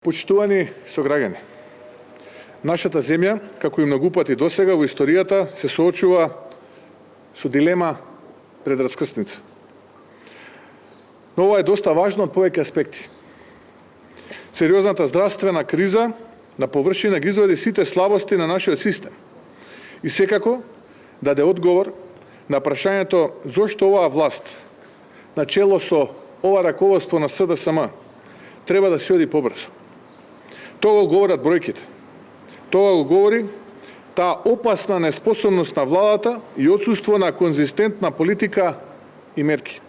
Почитувани сограѓани, нашата земја, како и многу пати досега во историјата, се соочува со дилема пред раскрсница. Но ова е доста важно од повеќе аспекти. Сериозната здравствена криза на површина ги извади сите слабости на нашиот систем и секако даде одговор на прашањето зошто оваа власт, на чело со ова раководство на СДСМ, треба да се оди побрзо. Тоа го говорат бројките. Тоа го говори таа опасна неспособност на владата и отсуство на конзистентна политика и мерки.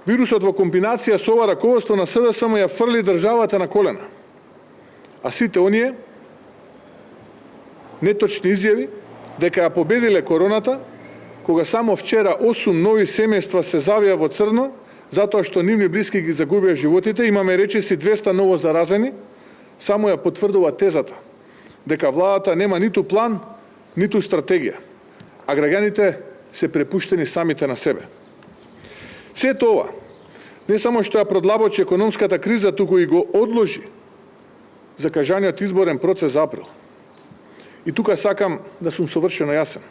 Вирусот во комбинација со ова раководство на СДСМ ја фрли државата на колена. А сите оние неточни изјави дека ја победиле короната, кога само вчера 8 нови семејства се завија во црно, затоа што нивни блиски ги загубија животите, имаме речиси 200 ново заразени, само ја потврдува тезата дека владата нема ниту план, ниту стратегија, а граѓаните се препуштени самите на себе. Сето ова не само што ја продлабочи економската криза, туку и го одложи закажаниот изборен процес за април. И тука сакам да сум совршено јасен.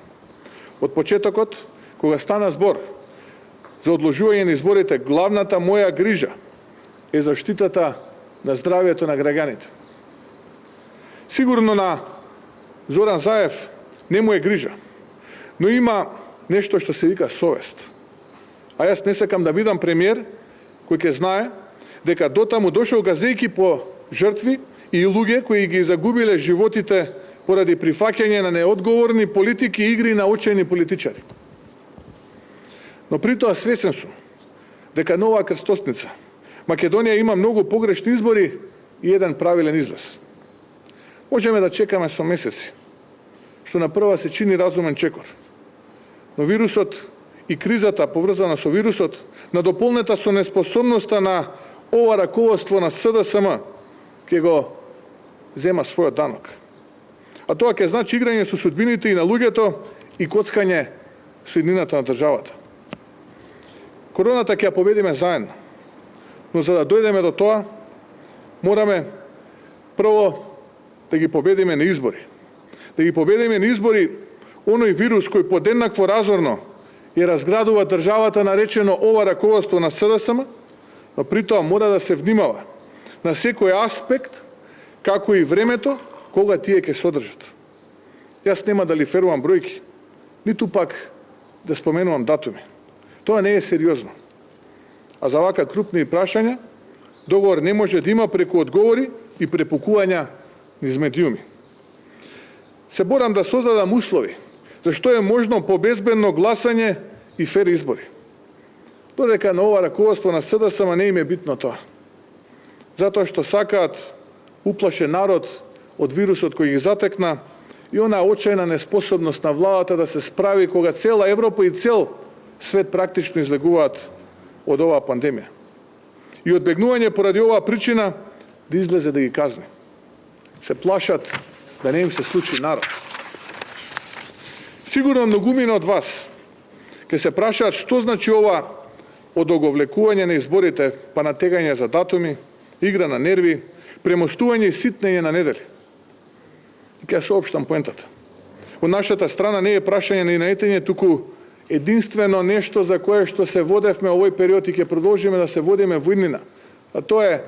Од почетокот, кога стана збор за одложување на изборите, главната моја грижа е заштитата на здравието на граѓаните. Сигурно на Зоран Заев не му е грижа, но има нешто што се вика совест. А јас не сакам да бидам премиер кој ќе знае дека дотаму дошол газејки по жртви и луѓе кои ги загубиле животите поради прифаќање на неодговорни политики и игри на очени политичари. Но при тоа свесен сум дека нова крстосница Македонија има многу погрешни избори и еден правилен излез. Можеме да чекаме со месеци, што на прва се чини разумен чекор. Но вирусот и кризата поврзана со вирусот, надополнета со неспособноста на ова раководство на СДСМ, ќе го зема својот данок. А тоа ќе значи играње со судбините и на луѓето и коцкање со иднината на државата. Короната ќе ја победиме заедно. Но за да дојдеме до тоа, мораме прво да ги победиме на избори. Да ги победиме на избори оној вирус кој подеднакво разорно ја разградува државата наречено ова раководство на СДСМ, но при тоа мора да се внимава на секој аспект, како и времето кога тие ќе содржат. Јас нема да лиферувам бројки, ниту пак да споменувам датуми. Тоа не е сериозно. А за вака крупни прашања, договор не може да има преку одговори и препукувања низ медиуми. Се борам да создадам услови зашто е можно побезбедно гласање и фер избори. Додека на ова раководство на СДСМ не им е битно тоа. Затоа што сакаат уплашен народ од вирусот кој ги затекна и онаа очајна неспособност на владата да се справи кога цела Европа и цел свет практично излегуваат од оваа пандемија. И одбегнување поради оваа причина да излезе да ги казни. Се плашат да не им се случи народ. Сигурно многумина од вас ќе се прашаат што значи ова одоговлекување на изборите, па натегање за датуми, игра на нерви, премостување и ситнење на недели. И ќе соопштам поентата. Од нашата страна не е прашање на наетење, туку единствено нешто за кое што се водевме овој период и ќе продолжиме да се водиме во иднина. А тоа е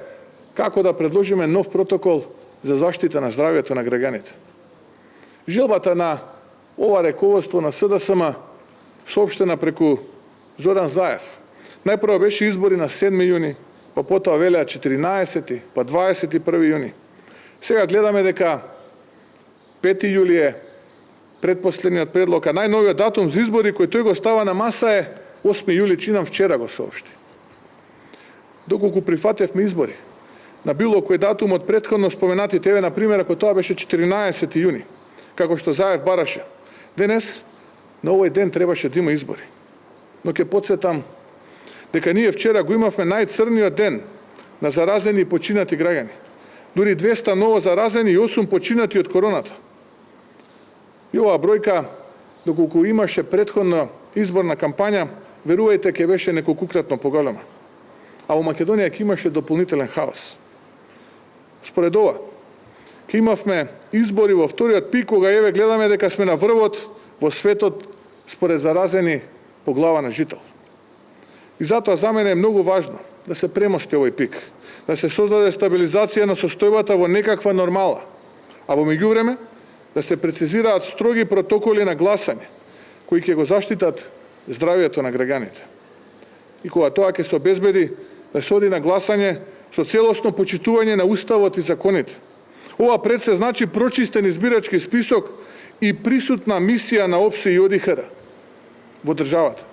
како да предложиме нов протокол за заштита на здравието на граѓаните. Желбата на ова раководство на СДСМ соопштена преку Зоран Заев. Најпрво беше избори на 7 јуни, па потоа велеа 14, па 21 јуни. Сега гледаме дека 5 јули е предпоследниот предлог, а најновиот датум за избори кој тој го става на маса е 8 јули, чинам вчера го соопшти. Доколку прифатевме избори на било кој датум од претходно споменатите, еве на пример ако тоа беше 14 јуни, како што Заев бараше, денес на овој ден требаше да има избори. Но ќе потсетам дека ние вчера го имавме најцрниот ден на заразени и починати граѓани. Дури 200 ново заразени и 8 починати од короната. И оваа бројка, доколку имаше претходна изборна кампања, верувајте, ќе беше неколкукратно поголема. А во Македонија ќе имаше дополнителен хаос. Според ова, ке имавме избори во вториот пик, кога еве гледаме дека сме на врвот во светот според заразени по глава на жител. И затоа за мене е многу важно да се премости овој пик, да се создаде стабилизација на состојбата во некаква нормала, а во меѓувреме да се прецизираат строги протоколи на гласање, кои ќе го заштитат здравието на граѓаните. И кога тоа ќе се обезбеди да се оди на гласање со целосно почитување на уставот и законите. Ова пред се значи прочистен избирачки список и присутна мисија на ОПСЕ и ОДИХР во државата.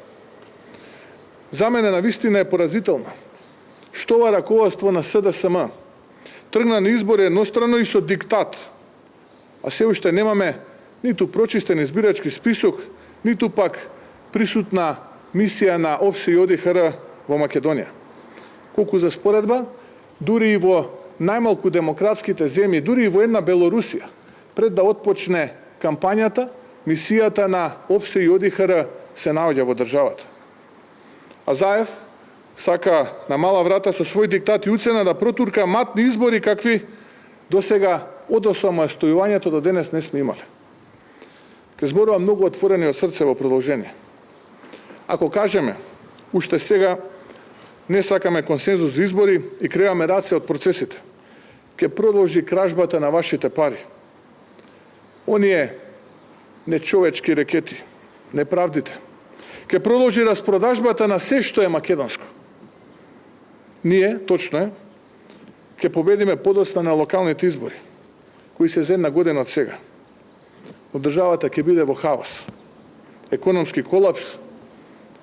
За мене навистина е поразително што ова раководство на СДСМ тргна на избори еднострано и со диктат, а се уште немаме ниту прочистен избирачки список, ниту пак присутна мисија на ОПСЕ и ОДИХР во Македонија. Колку за споредба, дури и во најмалку демократските земји, дури и во една Белорусија, пред да отпочне кампањата, мисијата на ОПСЕ и ОДИХР се наоѓа во државата. А Заев сака на мала врата со свој диктат и уцена да протурка матни избори какви досега од осамостојувањето до денес не сме имале. Ке зборувам многу отворени од срце во продолжение. Ако кажеме, уште сега не сакаме консензус за избори и креаме рација од процесите, ке продолжи кражбата на вашите пари. Оние нечовечки рекети, неправдите, ке продолжи распродажбата на се што е македонско. Ние, точно е, ке победиме подоцна на локалните избори, кои се за една година од сега. Но државата ќе биде во хаос, економски колапс,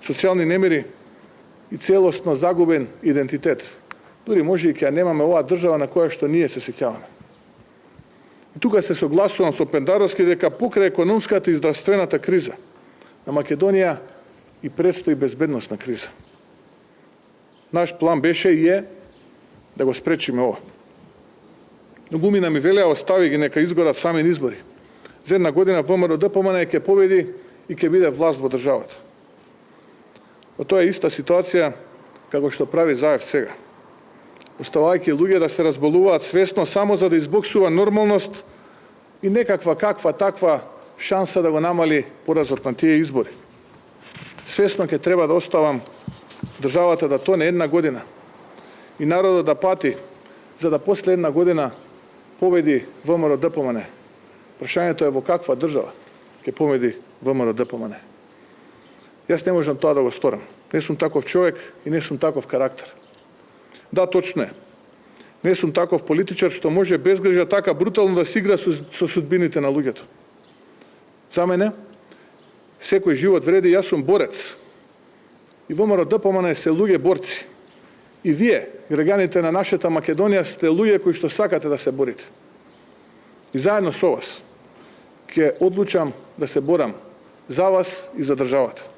социјални немири и целосно загубен идентитет. Дури може и ќе немаме оваа држава на која што ние се сеќаваме. И тука се согласувам со Пендаровски дека покрај економската и здравствената криза на Македонија и предстои безбедносна криза. Наш план беше и е да го спречиме ова. Многумина ми велеа остави ги нека изгорат сами избори. За една година ВМРО-ДПМН ќе победи и ќе биде власт во државата. Но тоа е иста ситуација како што прави Заев сега. Оставајќи луѓе да се разболуваат свесно само за да избоксува нормалност и некаква каква таква шанса да го намали поразот на тие избори. Свесно ќе треба да оставам државата да тоне една година и народот да пати, за да после една година победи ВМРО-ДПМН. Прашањето е во каква држава ќе победи ВМРО-ДПМН. Јас не можам тоа да го сторам. Не сум таков човек и не сум таков карактер. Да, точно е. Не сум таков политичар што може без грижа така брутално да си игра со судбините на луѓето. За мене, секој живот вреди, јас сум борец. И ВМРО-ДПМН се луѓе борци. И вие, граѓаните на нашата Македонија, сте луѓе кои што сакате да се борите. И заедно со вас ќе одлучам да се борам за вас и за државата.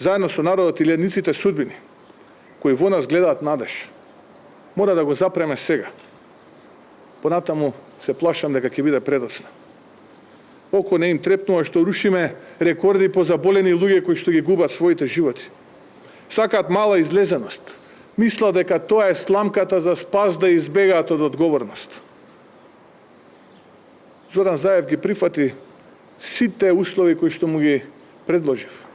Заедно со народот и ледниците судбини, кои во нас гледаат надеж, мора да го запреме сега. Понатаму се плашам дека ќе биде предоцна. Око не им трепнува што рушиме рекорди по заболени луѓе кои што ги губат своите животи. Сакаат мала излезеност. Мисла дека тоа е сламката за спас да избегаат од одговорност. Зоран Заев ги прифати сите услови кои што му ги предложив.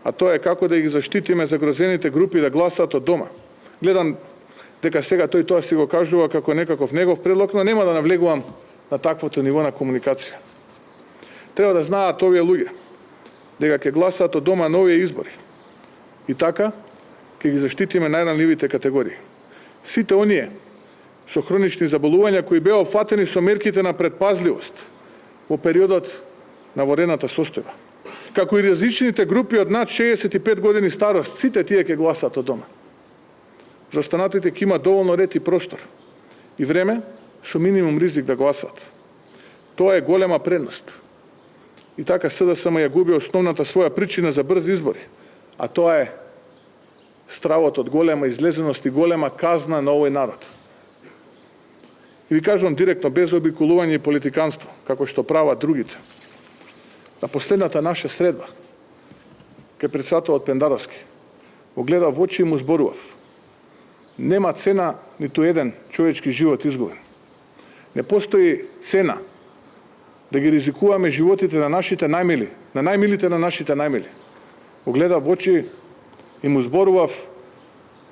А тоа е како да ги заштитиме загрозените групи да гласаат од дома. Гледам дека сега тој тоа си го кажува како некаков негов предлог, но нема да навлегувам на таквото ниво на комуникација. Треба да знаат овие луѓе дека ќе гласаат од дома на овие избори. И така ќе ги заштитиме најранливите категории. Сите оние со хронични заболувања кои беа опфатени со мерките на предпазливост во периодот на ворената состојба. Како и различните групи од над 65 години старост, сите тие ќе гласаат од дома. За останатите ќе има доволно ред и простор и време со минимум ризик да гласаат. Тоа е голема предност. И така СДСМ ја губи основната своја причина за брзи избори, а тоа е стравот од голема излезеност и голема казна на овој народ. И ви кажувам директно, без обиколување и политиканство, како што прават другите. На последната наша средба, кај председателот Пендаровски, го гледав во очи и му зборував. Нема цена ниту еден човечки живот изгубен. Не постои цена да ги ризикуваме животите на нашите најмили, на најмилите на нашите најмили. Го гледав во очи и му зборував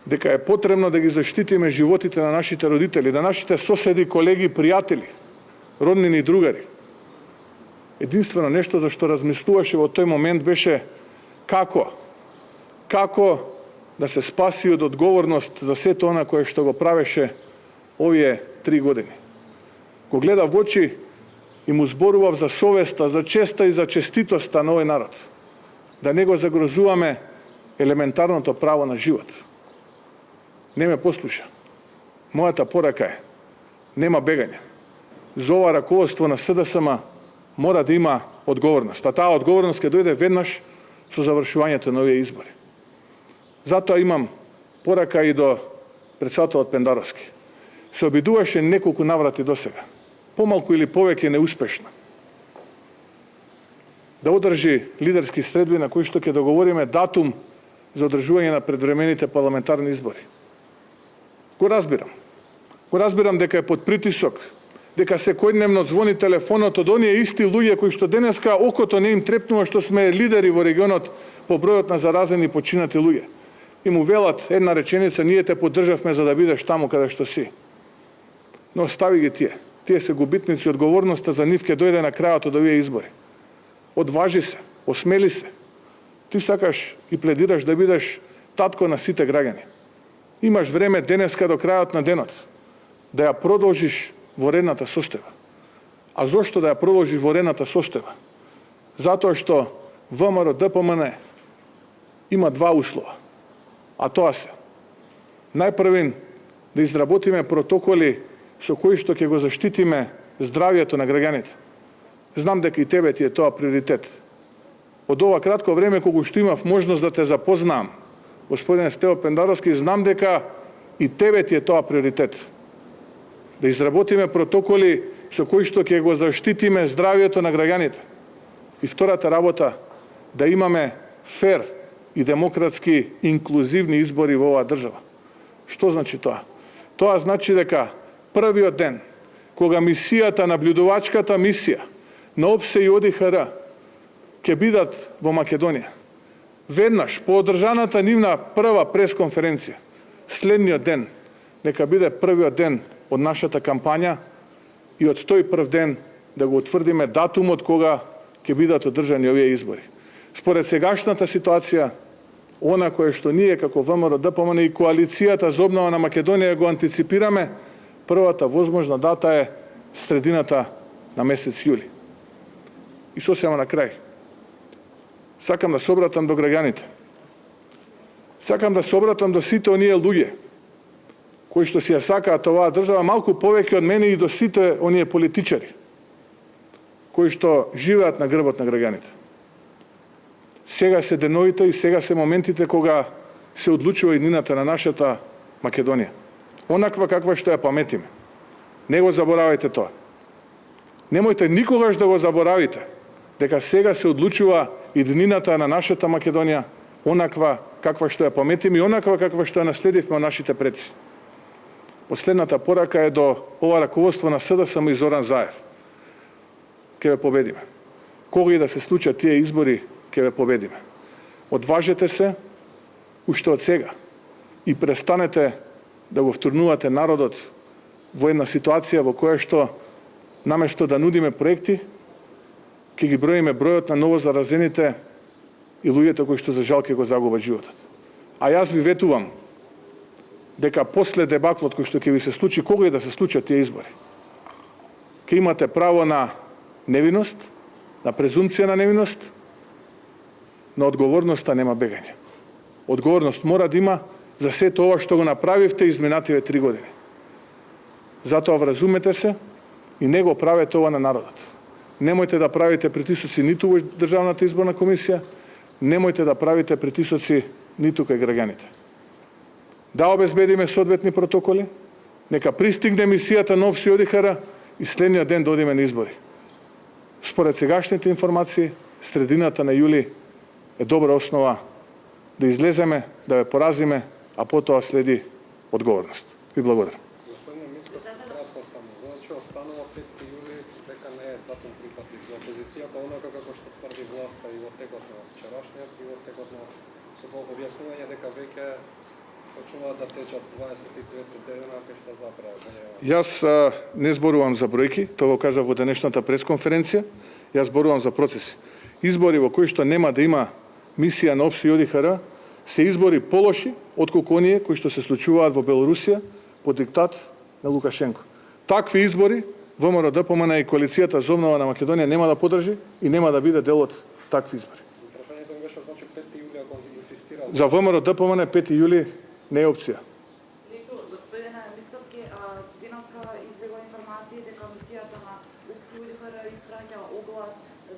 дека е потребно да ги заштитиме животите на нашите родители, на нашите соседи, колеги, пријатели, роднини и другари. Единствено нешто за што размислуваше во тој момент беше како да се спаси од одговорност за сето она кое што го правеше овие 3 години. Го гледав во очи и му зборував за совеста, за честа и за честитоста на овој народ. Да не го загрозуваме елементарното право на живот. Не ме послуша. Мојата порака е, нема бегање. За ова раководство на СДСМ мора да има одговорност. А таа одговорност ќе дојде веднаш со завршувањето на овие избори. Затоа имам порака и до председателот Пендаровски. Се обидуваше неколку наврати досега, помалку или повеќе неуспешно, да одржи лидерски средби на кои што ќе договориме датум за одржување на предвремените парламентарни избори. Го разбирам. Го разбирам дека е под притисок, дека секојдневно звони телефонот од оние исти луѓе кои што денеска окото не им трепнува што сме лидери во регионот по бројот на заразени и починати луѓе. И му велат една реченица: ние те поддржавме за да бидеш таму каде што си. Но остави ги тие. Тие се губитници, одговорноста за нив ќе дојде на крајот од овие избори. Одважи се, осмели се. Ти сакаш и пледираш да бидеш татко на сите граѓани. Имаш време денеска до крајот на денот да ја продолжиш во редната состојба. А зошто да ја продолжиш во редната состојба? Затоа што ВМРО ДПМН има 2 услова. А тоа се: најпрвен, да изработиме протоколи со кои што ќе го заштитиме здравјето на граѓаните. Знам дека и тебе ти е тоа приоритет. Од ова кратко време кога што имав можност да те запознам, господин Стево Пендаровски, знам дека и тебе ти е тоа приоритет. Да изработиме протоколи со кои што ќе го заштитиме здравјето на граѓаните. И втората работа, да имаме фер и демократски инклузивни избори во оваа држава. Што значи тоа? Тоа значи дека првиот ден, кога мисијата, наблюдувачката мисија на ОПСЕ и ОДИХР ќе бидат во Македонија, веднаш по одржаната нивна прва пресконференција, следниот ден нека биде првиот ден од нашата кампања и од тој прв ден да го утврдиме датумот кога ќе бидат одржани овие избори. Според сегашната ситуација, она кое што ние како ВМРО ДПМН и коалицијата за обнова на Македонија го антиципираме, првата возможна дата е средината на месец јули. И сосема на крај, сакам да се обратам до граѓаните. Сакам да се обратам до сите оние луѓе кои што си ја сакаат оваа држава малку повеќе од мене и до сите оние политичари кои што живеат на грбот на граѓаните. Сега се деновите и сега се моментите кога се одлучува иднината на нашата Македонија. Онаква каква што ја паметиме. Не го заборавајте тоа. Немојте никогаш да го заборавите дека сега се одлучува иднината на нашата Македонија, онаква каква што ја паметиме и онаква каква што ја наследивме од нашите предци. Последната порака е до ова раководство на СДСМ и Зоран Заев. Ке ве победиме. Кога и да се случат тие избори, ке ве победиме. Одважете се уште од сега и престанете да го втурнувате народот во една ситуација во која што наместо да нудиме проекти, ќе ги броиме бројот на ново заразените и луѓето кои што за жал ќе го загубат животот. А јас ви ветувам дека после дебаклот кој што ќе ви се случи, кога и да се случат тие избори, ќе имате право на невиност, на презумпција на невиност, на одговорноста нема бегање. Одговорност мора да има за сето ова што го направивте изминативе 3 години. Затоа вразумете се и не го правете ова на народот. Немојте да правите притисоци ниту во Државната изборна комисија, немојте да правите притисоци ниту кај граѓаните. Да обезбедиме соодветни протоколи, нека пристигне мисијата на ОПСЕ и ОДИХР и следниот ден да одиме на избори. Според сегашните информации, средината на јули е добра основа да излеземе, да ве поразиме, а потоа следи одговорност. Ви благодарам. кратко само. Значи останува 5 јули дека не е датум прифатлив за опозицијата, онака како што тврди власта и во текот на вчерашниот и во текот на објаснување дека веќе почнуваат да течат 23 дена кај што запрашање. Јас не зборувам за бројки, тоа го кажа во денешната пресконференција, јас зборувам за процеси. Избори во кои што нема да има мисија на ОПС и ОДИХР се избори полоши отколку оние кои што се случуваат во Белорусија под диктат на Лукашенко. Такви избори ВМРО ДПМН и коалицијата за обнова на Македонија нема да поддржи и нема да биде дел од такви избори. Прашањето ми беше значи 5 јули ако инсистира. За ВМРО ДПМН 5 јули не е опција. Господине Мицкоски, Диновска избегла информации дека мисијата на УПС и ОДИХР испраќа оглас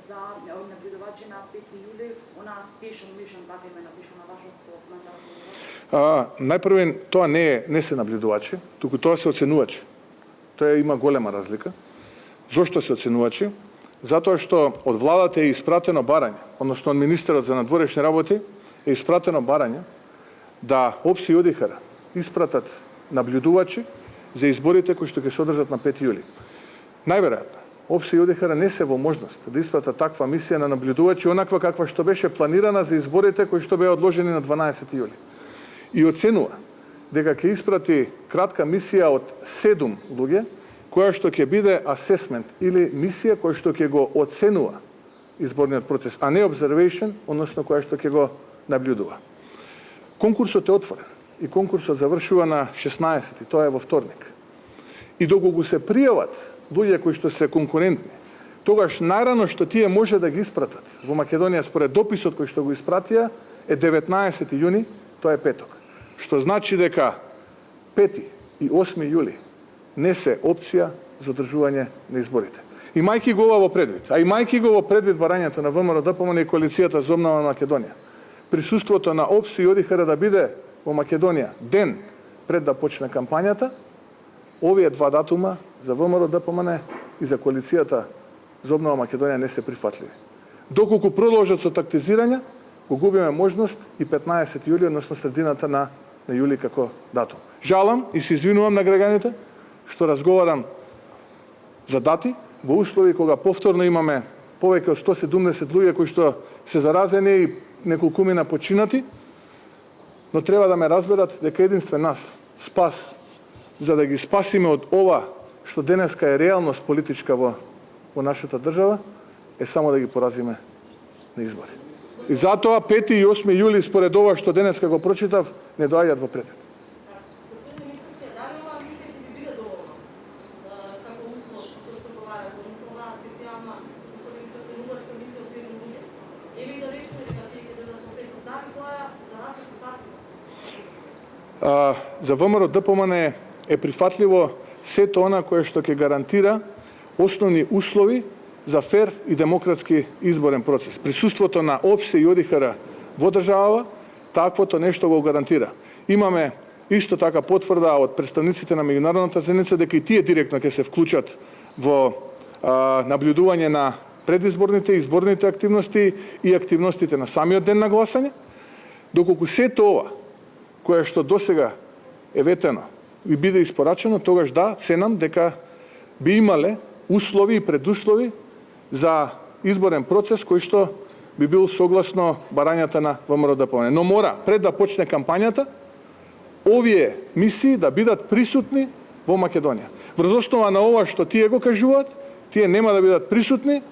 за наблюдувачи на 5 јули, она спешен мишен, така име напиша на вашот коментар. Најпрвен, тоа не се наблюдувачи, туку тоа се оценувачи. Тоа има голема разлика. Зошто се оценувачи? Затоа што од владата е испратено барање, односно од министерот за надворешни работи е испратено барање да ОПС и ОДИХР испратат наблюдувачи за изборите кои што ќе се одржат на 5 јули. Најверојатно, ОПС и ОДИХР не се во можност да испратат таква мисија на наблюдувачи онаква каква што беше планирана за изборите кои што беа одложени на 12 јули. И оценува дека ќе испрати кратка мисија од 7 луѓе, која што ќе биде асесмент или мисија која што ќе го оценува изборниот процес, а не observation, односно која што ќе го наблюдува. Конкурсот е отворен и конкурсот завршува на 16, тоа е во вторник. И доколку се пријават луѓе кои што се конкурентни, тогаш најрано што тие може да ги испратат во Македонија според дописот кој што го испратија е 19 јуни, тоа е петок. Што значи дека 5 и 8 јули не се опција за одржување на изборите. Имајќи го ова во предвид, а имајќи го во предвид барањето на ВМРО ДПМН и коалицијата за обнова на Македонија, присуството на ОПС и ОДИХР да биде во Македонија ден пред да почне кампањата, овие два датума за ВМРО ДПМН и за коалицијата за обнова Македонија не се прифатливи. Доколку продолжат со тактизирање, го губиме можност и 15 јули, односно средината на јули како датум. Жалам и се извинувам на граѓаните што разговарам за дати во услови кога повторно имаме повеќе од 170 луѓе кои што се заразени и неколкумина починати, но треба да ме разберат дека единствен нас спас за да ги спасиме од ова што денеска е реалност политичка во нашата држава е само да ги поразиме на избори. И затоа 5 и 8 јули според ова што денеска го прочитав не доаѓаат во предвид. За ВМРО ДПМН е прифатливо сето она кое што ќе гарантира основни услови за фер и демократски изборен процес. Присуството на ОПС и ОДИХР во држава таквото нешто го гарантира. Имаме исто така потврда од представниците на меѓународната заедница дека и тие директно ќе се вклучат во наблюдување на предизборните и изборните активности и активностите на самиот ден на гласање, доколку сето ова кое што досега е ветено и биде испорачено, тогаш да, ценам дека би имале услови и предуслови за изборен процес кој што би бил согласно барањата на ВМРО ДПМН. Но мора, пред да почне кампањата, овие мисии да бидат присутни во Македонија. Врз основа на ова што тие го кажуваат, тие нема да бидат присутни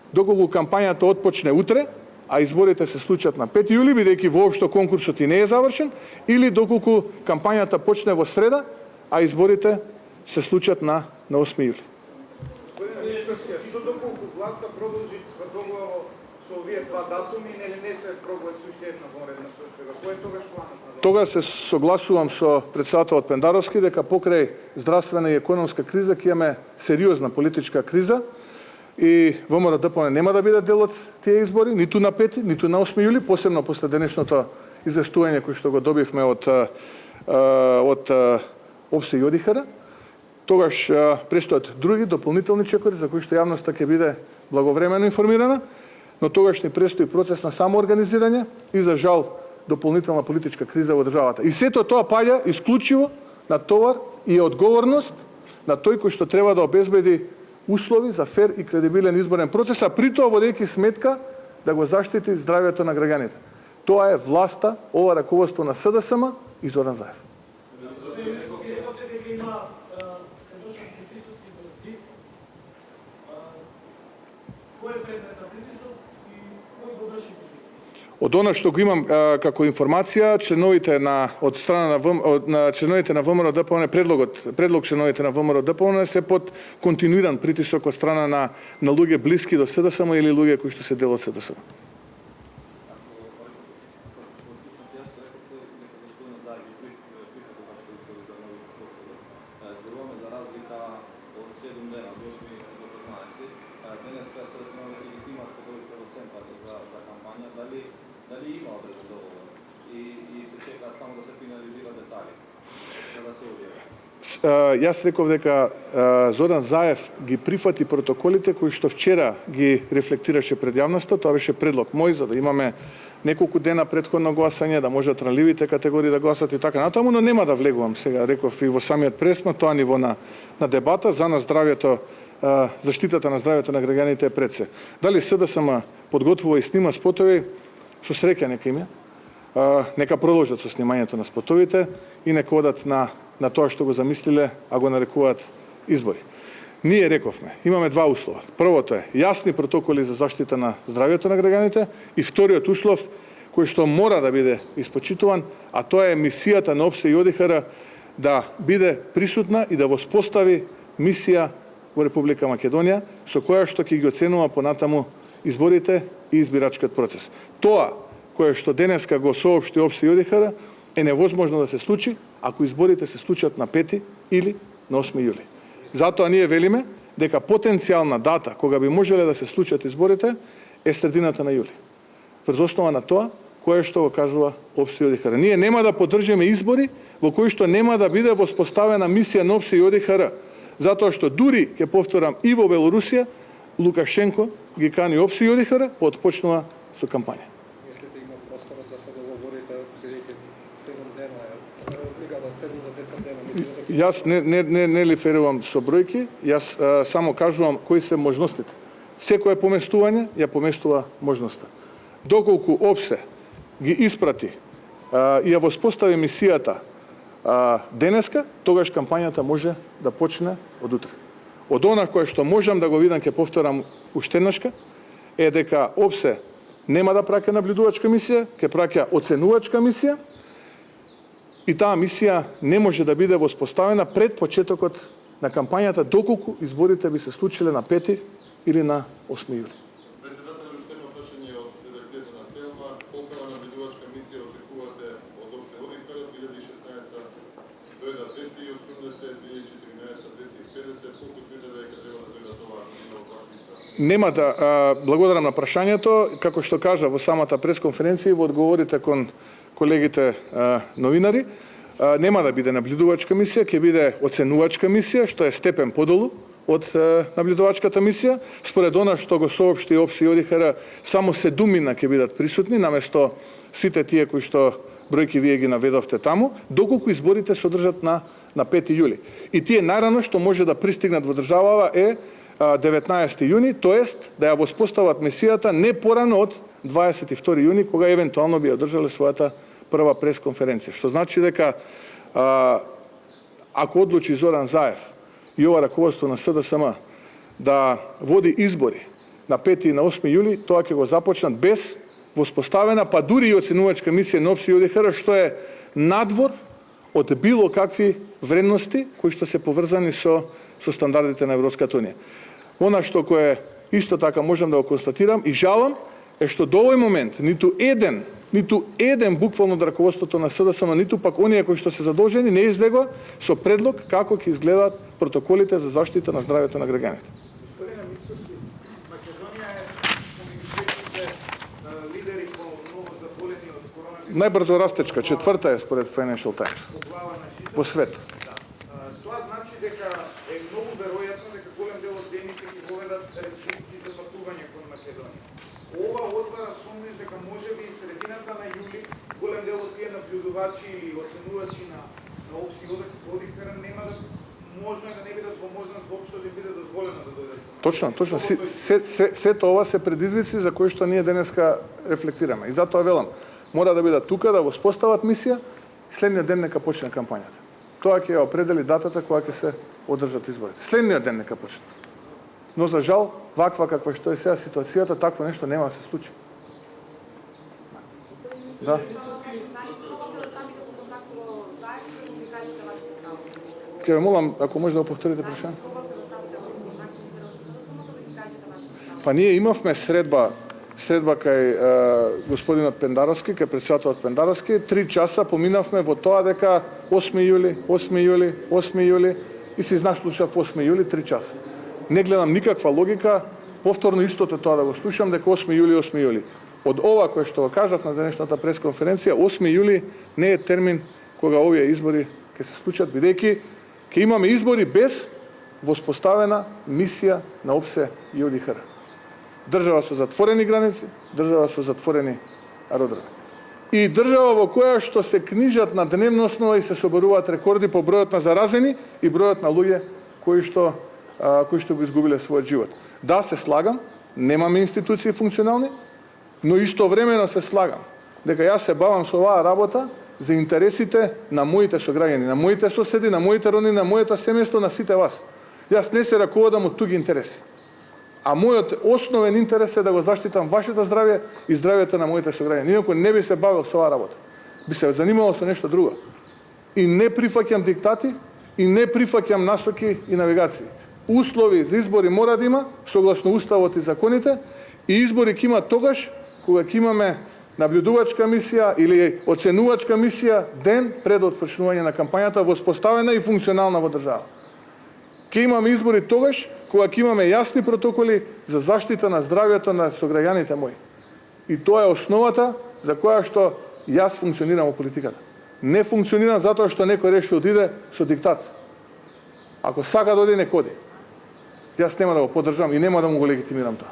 доколку кампањата отпочне утре, а изборите се случат на 5 јули, бидејќи воопшто конкурсот и не е завршен, или доколку кампањата почне во среда, а изборите се случат на 8 јули. Што доколку власта продолжи тврдоглаво со овие два датуми, не се прогласи уште една vanredna состојба, кој е тогаш планот? Тога се согласувам со председателот Пендаровски дека покрај здравствена и економска криза ќе имаме сериозна политичка криза и ВМРО ДПМН нема да биде дел од тие избори, ниту на 5, ниту на 8 јули, посебно после денешното извештување кој што го добивме од ОПС и ОДИХР. Тогаш престојат други дополнителни чекори за кои што јавноста ќе биде благовремено информирана, но тогаш ни престои процес на самоорганизирање и за жал дополнителна политичка криза во државата. И сето тоа паѓа исклучиво на товар и одговорност на тој кој што треба да обезбеди услови за фер и кредибилен изборен процес, а при тоа водејќи сметка да го заштити здравјето на граѓаните. Тоа е власта, ова раководство на СДСМ и Зоран Заев. Од она што го имам како информација, членовите од страна на членовите на ВМРО ДПМН, предлог членовите на ВМРО ДПМН се под континуиран притисок од страна на луѓе блиски до СДСМ или луѓе кои што се дел од СДСМ. Дали има одреден договор и се чека само да се финализира детали, за да се објави? Јас реков дека Зоран Заев ги прифати протоколите кои што вчера ги рефлектираше пред јавноста. Тоа беше предлог мој за да имаме неколку дена претходно гласање, да можат ранливите категории да гласат и така натаму, но нема да влегувам сега, реков и во самиот прес на тоа ниво на дебата. За нас здравјето, заштитата на здравјето на граѓаните е пред се. Дали СДСМ подготвува и снима спотови, со среќа нека име, нека продолжат со снимањето на спотовите и нека одат на тоа што го замислиле, а го нарекуваат избори. Ние рековме, имаме два услова. Првото е јасни протоколи за заштита на здравјето на граѓаните и вториот услов кој што мора да биде испочитуван, а тоа е мисијата на ОПСЕ и ОДИХР да биде присутна и да воспостави мисија во Република Македонија со која што ќе ги оценува понатаму изборите и избирачкиот процес. Тоа кое што денеска го соопшти ОПСЕ и ОДИХР е невозможно да се случи ако изборите се случат на 5 или на 8 јули. Затоа ние велиме дека потенцијална дата кога би можеле да се случат изборите е средината на јули. Врз основа на тоа кое што го кажува ОПСЕ и ОДИХР. Ние нема да поддржиме избори во кои што нема да биде воспоставена мисија на ОПСЕ и ОДИХР, затоа што дури, ќе повторам, и во Белорусија Лукашенко ги кани ОПСЕ и ОДИХР, почнува со кампања. Мислите има простор да се договорите бидејќи 7 дена е разликата 7 до 10 дена, мислите дека Јас не лиферувам со бројки, јас само кажувам кои се можностите. Секое поместување ја поместува можноста. Доколку ОПСЕ ги испрати и ја воспостави мисијата денеска, тогаш кампањата може да почне од утре. Од она кое што можам да го видам, ќе повторам уште еднашка, е дека ОПСЕ нема да праќа наблюдувачка мисија, ќе праќа оценувачка мисија и таа мисија не може да биде воспоставена пред почетокот на кампањата, доколку изборите би се случиле на 5 или на 8 јули. Председателю, уште едно прашање од редакцијата на Телма. Колкава наблюдувачка мисија очекувате од ОПСЕ ОДИХР 2016 дојда 280, 2014 250, колку смета дека треба да дојдат оваа година во практика? Нема да, благодарам на прашањето, како што кажа во самата пресконференција во одговорите кон колегите новинари, нема да биде наблюдувачка мисија, ќе биде оценувачка мисија, што е степен подолу од наблюдувачката мисија. Според она што го соопшти ОПСЕ и ОДИХР, само 7 ќе бидат присутни, наместо сите тие кои што бројки вие ги наведовте таму, доколку изборите се одржат на 5 јули. И тие најрано што може да пристигнат во државава е 19 јуни, тоест да ја воспостават мисијата не порано од 22 јуни, кога евентуално би одржале својата прва пресконференција. Што значи дека ако одлучи Зоран Заев и ова раководство на СДСМ да води избори на 5 и на 8 јули, тоа ќе го започнат без воспоставена, па дури и оценувачка мисија на ОПСЕ и ОДИХР, што е надвор од било какви вредности кои што се поврзани со стандардите на Европската унија. Она што кое исто така можам да го констатирам и жалам е што до овој момент ниту еден буквално од раководството на СДСМ, ниту пак оние кои што се задолжени не излегоа со предлог како ќе изгледаат протоколите за заштита на здравјето на граѓаните. Господине Мицкоски, Македонија е помеѓу лидери по ново заболени од коронавирус. Најбрзо растечка, четврта е според Financial Times По глава на жителот. во свет. Тоа значи дека е многу веројатно дека голем дел од дените ќе воведат рестрикции за патување кон Македонија. Ова отвара сомнеш дека можеби и средината на јули голем дел од тие наблюдувачи или оценувачи на ОПСЕ и ОДИХР нема да можно е да не бидат во можност воопшто да биде дозволено да дојде со. Точно. Сето ова се предизвици за кои што ние денеска рефлектираме. И затоа велам, мора да бидат тука, да воспостават мисија, следниот ден нека почне кампањата. Тоа ќе ја определи датата кога ќе се одржат изборите. Следниот ден нека почне. Но за жал, ваква каква што е сега ситуацијата, такво нешто нема да се случи. Да. Ќе ве молам, ако може да го повторите прашање. Па ние имавме средба кај господинот Пендаровски, кај председателот Пендаровски, 3 часа поминавме во тоа дека 8 јули и се изнашлушав 8 јули 3 часа. Не гледам никаква логика, повторно истото тоа да го слушам дека 8 јули. Од ова кој што го кажав на денешната пресконференција, 8 јули не е термин кога овие избори ќе се случат, бидејќи ќе имаме избори без воспоставена мисија на ОПСЕ и ОДИХР. Држава со затворени граници, држава со затворени аеродроми. И држава во која што се книжат на дневна основа и се соберуваат рекорди по бројот на заразени и бројот на луѓе кои што го изгубиле својот живот. Да, се слагам, немаме институции функционални, но истовремено се слагам дека јас се бавам со оваа работа за интересите на моите сограѓани, на моите соседи, на моите роднини, на моето семејство, на сите вас. Јас не се раководам од туги интереси. А мојот основен интерес е да го заштитам вашето здравје и здравјето на моите сограѓани. Инаку не би се бавил со оваа работа. Би се занимавал со нешто друго. И не прифаќам диктати, и не прифаќам насоки и навигации. Услови за избори мора да има, согласно уставот и законите, и избори ќе има тогаш кога ќе имаме наблюдувачка мисија или оценувачка мисија ден пред отпочнување на кампањата, воспоставена и функционална во држава. Ќе имаме избори тогаш кога ќе имаме јасни протоколи за заштита на здравјето на сограѓаните мои. И тоа е основата за која што јас функционирам во политиката. Не функционирам затоа што некој реши да иде со диктат. Ако сака да оди, нека оди. Јас нема да го поддржам и нема да му го легитимирам тоа.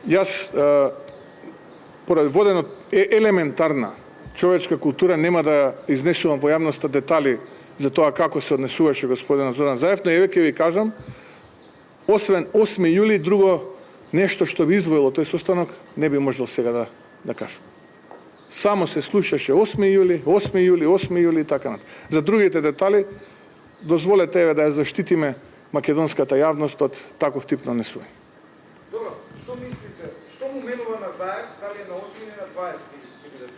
Јас, поред водено елементарна човечка култура, нема да изнесувам во јавноста детали за тоа како се однесуваше господинот Зоран Заев, но еве ќе ви кажам, освен 8 јули, друго нешто што би издвоило тој состанок, не би можел сега да кажам. Само се слушаше 8 јули и така натаму. За другите детали, дозволете еве да ја заштитиме македонската јавност од таков тип на однесување. Добро, што мислите? Што му менува на Заев, дали е на 8 или на 20 изборите?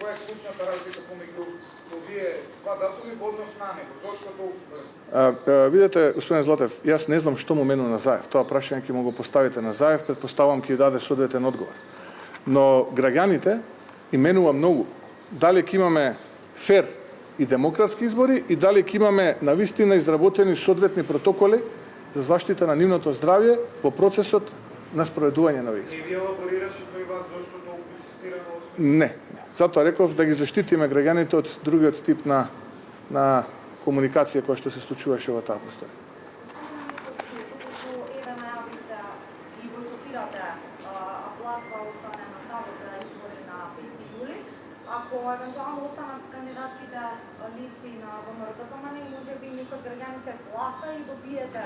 Која е клучната разлика помеѓу овие два датуми во однос на него? Зошто толку? Видете, господин Златев, јас не знам што му менува на Заев. Тоа прашање ќе му го поставите на Заев, претпоставам ќе даде соодветен одговор. Но граѓаните именува многу. Дали ќе имаме фер и демократски избори и дали ќе имаме навистина изработени соодветни протоколи за заштита на нивното здравје во процесот на спроведување на овие избори. Не ви елаборираше тој вас зошто толку инсистира на 8? Не. Затоа реков да ги заштитиме граѓаните од другиот тип на комуникација која што се случуваше во таа просторија. Ако евентуално останат кандидатските листи на ВМРО-ДПМН, може би некои граѓаните гласа и добиете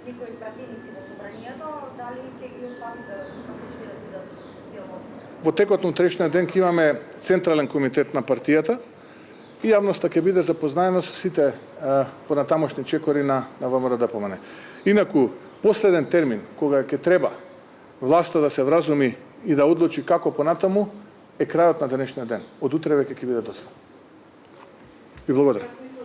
некои пратеници во собранието, дали ќе ги оставите како ќе да бидат дел од? Во текот на утрешниот ден ќе имаме Централен комитет на партијата и јавноста ќе биде запознаена со сите понатамошни чекори на ВМРО-ДПМН. Инаку, последен термин кога ќе треба власта да се вразуми и да одлучи како понатаму, е крајот на денешниот ден. Од утре веќе ќе биде доста. Ви благодарам.